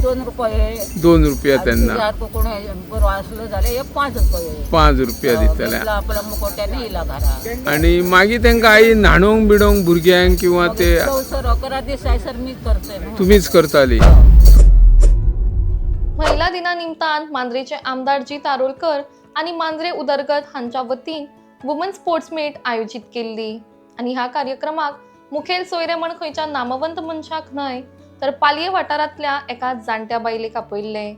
₹2 2 त्यांना कोणी बरं असलं जाल्यार हे ₹5 ₹5 दितले आपल्या मुकोट्याने इला घरा आणि मागीर तांकां आई न्हाणोवंक बिडोवंक भुरग्यांक किंवा ते सर 11 दीस सर मी करते तुम्हीच करताली. महिला दिना निमतान मांद्रेचे आमदार जी तारोलकर आणि मांद्रे उदरगत हांच्या वतीन वुमन स्पोर्ट्स मीट आयोजित केल्ली आणि ह्या कार्यक्रमाक मुखेल सोयरे म्हण खंयच्या नामवंत मनशाक न्हय तर पालये वाठारांतल्या एका जाणट्या बायलेक आपयल्ले.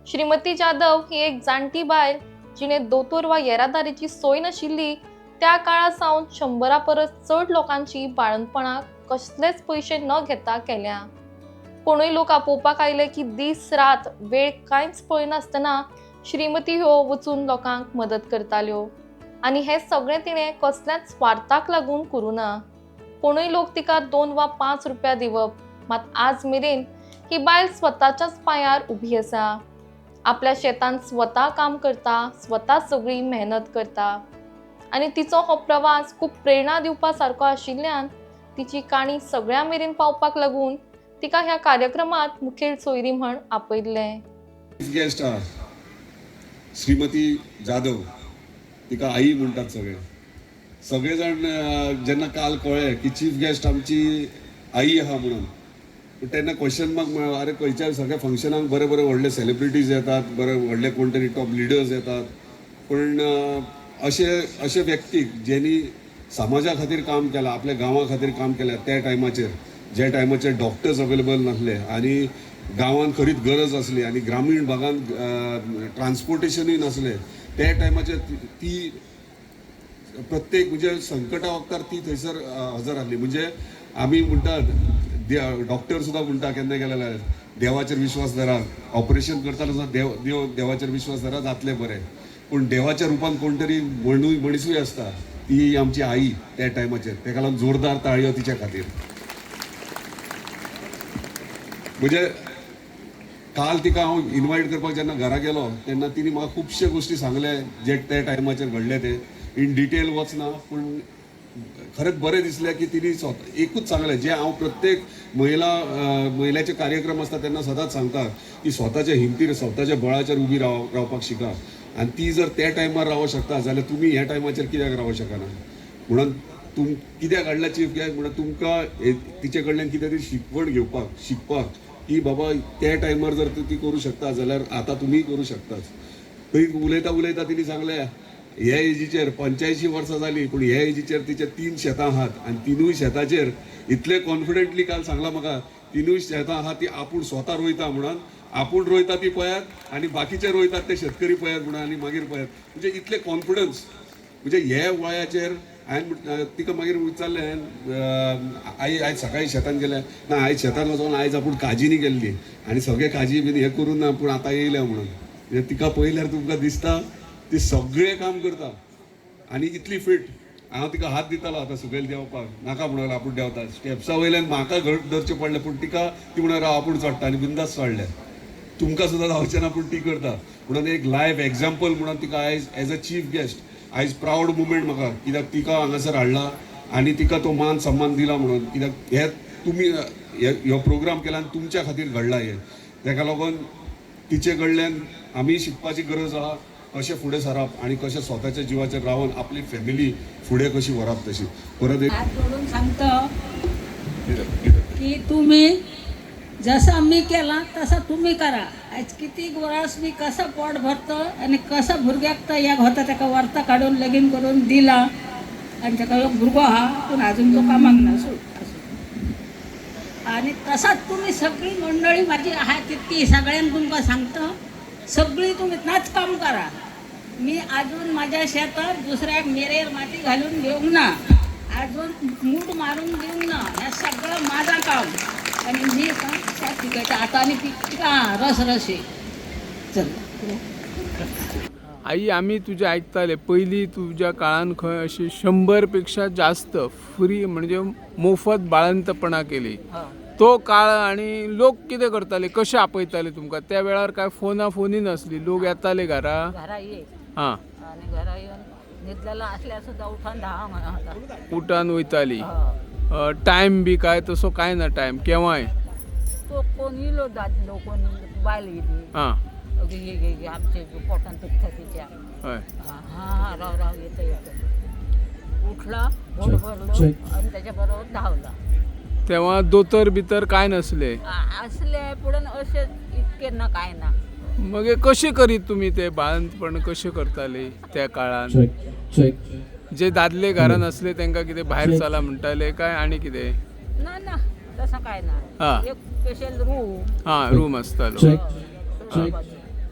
श्रीमती जाधव ही एक जाणटी बायल जिणे दोतोर वा येरादारीची सोय नाशिल्ली त्या काळा सावन 100 परस चड लोकांची बाळंतपणाक कसलेच पयशे न घेता केल्या. कोणूय लोक आपोवपाक आयले की दीस रात वेळ कांयच पळयनासतना श्रीमती ह्यो वचून लोकांक मदत करताल्यो आणि हे सगळें तिणें कसल्याच स्वार्थाक लागून करूं ना. कोणूय लोक तिका 2 वा 5 रुपया दिवप, मात आज मेरेन ही बायल स्वताच्याच पांयार उभी आसा. आपल्या शेतान स्वता काम करता, स्वता सगळी मेहनत करता आणि तिचो हो प्रवास खूप प्रेरणा दिवपा सारको आशिल्ल्यान तिची काणी सगळ्या मेरेन पावपाक लागून तिका ह्या कार्यक्रमात मुखेल सोयरी म्हण आपयल्ले. गेस्ट श्रीमती जाधव, तिका आई म्हणतात सगळेजण जेन्ना काल कळ्ळें की चीफ गेस्ट आमची आई आहा म्हणून तेन्ना क्वेश्चन मार्क अरे खंयच्या सगळ्या फंक्शनाक बरे बरे व्हडले सेलिब्रिटीज येतात, बरे व्हडले कोण तरी टॉप लिडर्स येतात, पण अशे व्यक्तीक जेणी समाजा खातीर काम केलां, आपल्या गांवा खातीर काम केलें, त्या टायमाचेर ज्या टायमाचेर डॉक्टर्स अवेलेबल नासले आणि गांवांत खरीच गरज आसली आणि ग्रामीण भागांत ट्रान्सपोर्टेशनूय नासलें, त्या टायमाचेर ती प्रत्येक म्हणजे संकटा वखदार ती थंयसर हजर आसली. म्हणजे आमी म्हणटात डॉक्टर सुद्दां म्हणटा केन्ना गेलेले देवाचेर विश्वास धरा, ऑपरेशन करताना सुद्दां देवाचेर विश्वास धरा जातलें बरें, पूण देवाच्या रुपान कोण तरी मनीसूय आसता, ती आमची आई त्या टायमाचेर. तेका लागून जोरदार ताळयो तिच्या खातीर. म्हणजे काल तिका हांव इन्वायट करपाक जेन्ना घरा गेलो तेन्ना तिणी म्हाका खुबशे गोश्टी सांगले जे त्या टायमाचेर घडले ते. इन डिटेल वचना, पूण खरेंच बरें दिसलें की तिणी एकूच सांगलें जे हांव प्रत्येक महिलाचे कार्यक्रम आसता तेन्ना सदांच सांगता की स्वताच्या हिमतीर स्वताच्या बळाचेर उबी रावपाक शिका आनी ती जर त्या टायमार रावूंक शकता जाल्यार तुमी ह्या टायमाचेर कित्याक रावूंक शकना. म्हणून कित्याक हाडला चीफ गेस्ट म्हणून तुमकां तिचे कडल्यान कितें तरी शिकवण शिकपाक की बाबा त्या टायमार जर ती करूं शकता जाल्यार आतां तुमी करूं शकतात. थंय उलयता तिणी सांगलें ह्या एजीचेर 85 वर्सां जालीं पूण ह्या एजीचेर तिचे 3 शेतां आहात आनी 3 शेताचेर इतले कॉन्फिडेंटली काल सांगलां म्हाका 3 शेतां आहात ती आपूण स्वता रोयता म्हणून. आपूण रोयता ती पळयात आणि बाकीचे रोयतात ते शेतकरी पळयात म्हणून आनी मागीर पळयात. म्हणजे इतले कॉन्फिडन्स म्हणजे हे वयाचेर. हांवें तिका मागीर विचारलें आयज सकाळी शेतान गेलें ना, आयज शेतान वचून आयज आपूण काजीनी गेल्ली आनी सगळे काजी बीन हें करून ना पूण आतां येयल्या म्हणून. म्हणजे तिका पळयल्यार तुमकां दिसता ती सगळें काम करता आनी इतली फिट. हांव तिका हात दितालो आतां सकयल देंवपाक, नाका म्हणून आपूण देंवता. स्टेप्सा वयल्यान म्हाका घट धरचें पडलें पूण तिका ती म्हणून आपूण चडटा आनी बिंदास चडलें. तुमकां सुद्दां जावचें ना पूण ती करता म्हणून एक लायव्ह एग्जाम्पल म्हणून तिका आयज एज अ चीफ गेस्ट आयज प्राऊड मुवमेंट म्हाका, कित्याक तिका हांगासर हाडला आनी तिका तो मान सन्मान दिला म्हणून. कित्याक हे तुमी हो प्रोग्राम केला आनी तुमच्या खातीर घडला हे. ताका लागून तिचे कडल्यान आमी शिकपाची गरज आहा कशें फुडें सरप आणि कशें स्वताच्या जिवाचेर रावन आपली फॅमिली फुडें कशी व्हरप तशी. परत एक हात जोडून सांगतो की तुम्ही जसा मी केला तसा तुम्ही करा. आज किती वर्स मी कसं पोट भरतो आणि कसं भुरग्याक तयार होता ताका व्हरता काडून लगीन करून दिला आणि ताका एक भुरगो हा पूण अजून तो कामाक ना आणि तसाच तुम्ही सगळी मंडळी माझी आहात ती सगळ्यांना तुमकां सांगतो सगळी तुम्ही नाच काम करा. मी अजून माझ्या शेतात दुसऱ्याक मेरेर माती घालून घेऊन ना, अजून मूठ मारून देऊन ना, हे सगळं माझं काम आणि मी काम त्या पिकाच्या हाताने पिका रस चल. आई आम्ही तुझे ऐकताले पयलीं तुझ्या काळान खंय अशी 100 पेक्षा जास्त फ्री म्हणजे मोफत बाळंतपणां केली. तो काळ आणि लोक कितें करताले कशें आपयताले तुमकां त्या वेळार काय फोनी नासली, लोक येताले घरा ये हां आणि घरा येऊन न्हिदलेला असल्यार सुद्दां उठून धांवा म्हणा उठान वयताली. टायम बी काय तसो काय ना टायम केव्हाय कोण इलो दादलो कोण बायल गेली हां आमचे पोटान दुखता तिच्या हय हा राव येतं उठला पोट भरलो आणि त्याच्याबरोबर धावला. तेव्हा दोतर बितर काय नसले. असले पुढे असे इतके ना काय ना. मग हे कशे करीत तुम्ही ते बाळंतपण कशे करताले त्या काळान. जे दादले घरान असले त्यांना कितें भायर चला म्हणटाले काय आणि कितें. ना तसं काय ना. हा. एक स्पेशल रूम हां रूम असतालो.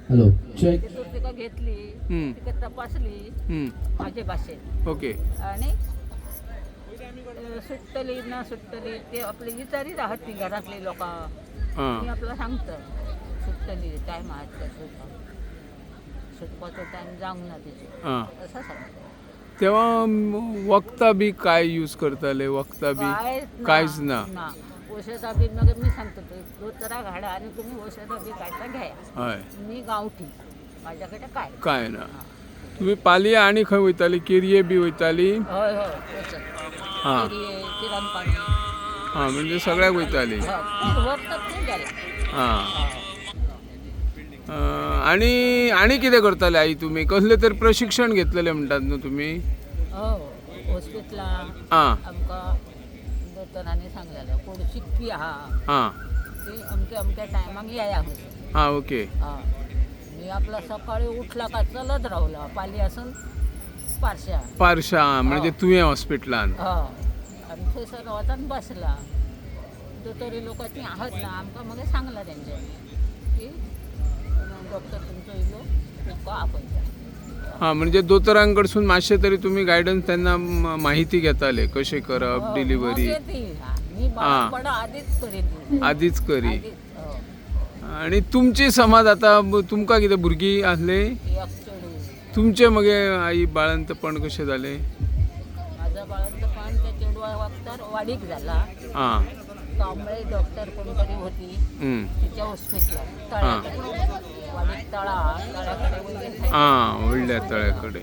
हॅलो चेक तिथून तिका घेतली तिका तपासली माझे भाषेत ओके आणि सुटतली ना सुटतली ते आपली विचारी राहत ती घरातली लोक हां मी आपलं सांगतं सुटतली टायम आहे सुटपाचो टाइम जावंक ना तिचे हां असं सांगतो. तेव्हा वखदा बी काय यूज करताले. वखदा बी कांयच ना. औषधा बी मग मी सांगतो दोतरा घाडा आणि तुम्ही औषधा बी काढता घ्या. हय मी गावठी माझ्याकडे काय काय ना. तुम्ही पालया आणि खंय वयताली केरये बी वयताली. होय औषध हां किरण पाणी हां म्हणजे सगळ्याक वयताली. वरतात ते गेला. हां आणि कितें करताले आई तुम्ही. कसले तरी प्रशिक्षण घेतलेले म्हणटात न्हू तुम्ही. हो हॉस्पिटलान हां आमकां दोतोरांनी सांगलेलो कोण शिकपी आहा हां ती अमक्या टायमाक येया म्हणून. हां ओके मी आपला सकाळी उठला का चलत रावला पालयासून पारशा म्हणजे तुवें हॉस्पिटलान. आणि थंयसर वचून बसला. दोतोरी लोक ती आहात ना आमकां मग सांगला तेंच्यांनी की डॉक्टर तुमचो येयलो तुमकां आपयता. हां म्हणजे दोतोरांकडसून मातशे तरी तुम्ही गायडन्स त्यांना माहिती घेताले कशें करप डिलिव्हरी. मी बाळपणा आधीच करीन आधीच करी. आधीच, हो. आणि तुमची समाज आता तुमकां कितें भुरगीं आसले. एक चेडू तुमचे मगे आई बाळंतपण कशें जालें. माझा बाळंतपण त्या चेडवा वखदार वाडीक झाला. हां कांबळे डॉक्टर कोणतरी होती तिच्या हॉस्पिटलात तळ्याकडे वाडीक तळ्याकडे वयले. हां व्हडल्या तळ्याकडे.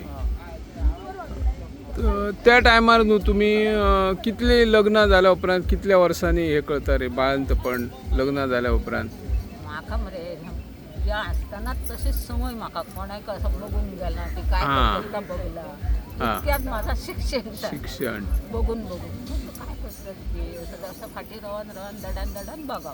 त्या टायमार न्हू तुम्ही कितली लग्न जाल्या उपरांत कितल्या वर्सांनी हे कळता रे बाळंतपण लग्न जाल्या उपरांत. म्हाका मरे ज्या आसतनाच तशीच संवय म्हाका कोणाक असं बघून गेला ती काय करता बघला. इतक्यात माझा शिक्षण बघून काय करतात ते असं फाटी रावन दडान बघा.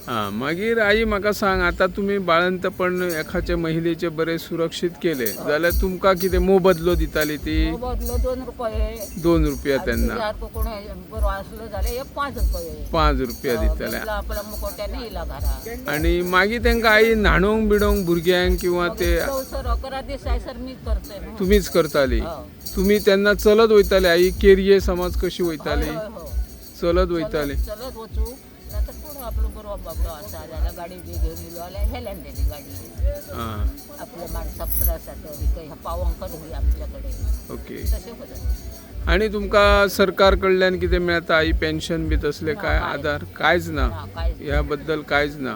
हां मागीर आई म्हाका सांग आता तुम्ही बाळंतपण एखाद्या महिलेचे बरे सुरक्षीत केले जाल्यार तुमकां कितें मोबदलो दिताली ती. बदलो 2 रुपये 2 रुपया तेन्ना. कोण बरो आसलो जाल्यार 5 रुपये 5 रुपया दिताले. आपल्या मुकोट्याने येयला घरा. आणि मागीर तेंकां आई न्हाणोवंक बिडोवंक भुरग्यांक किंवा ते 11 दिसायसर मी करते. तुम्हीच करताली. तुम्ही तेन्ना चलत वयताले आई केरये समाज कशी वयताली चलत वयताली. चलत वचू नातर पुढं आपलं बरोबर बाबडो आसा जाल्यार गाडी बी घेवन येयलो जाल्यार हेल्यान तेणी गाडी आपल्या माणसाक त्रास जाता पावोंक करूंक आमच्याकडे ओके. तशें करता. आणि तुमकां सरकार कडल्यान कितें मेळता आई पेन्शन बी तसले काय आधार कांयच ना. कांयच ह्या बद्दल कांयच ना.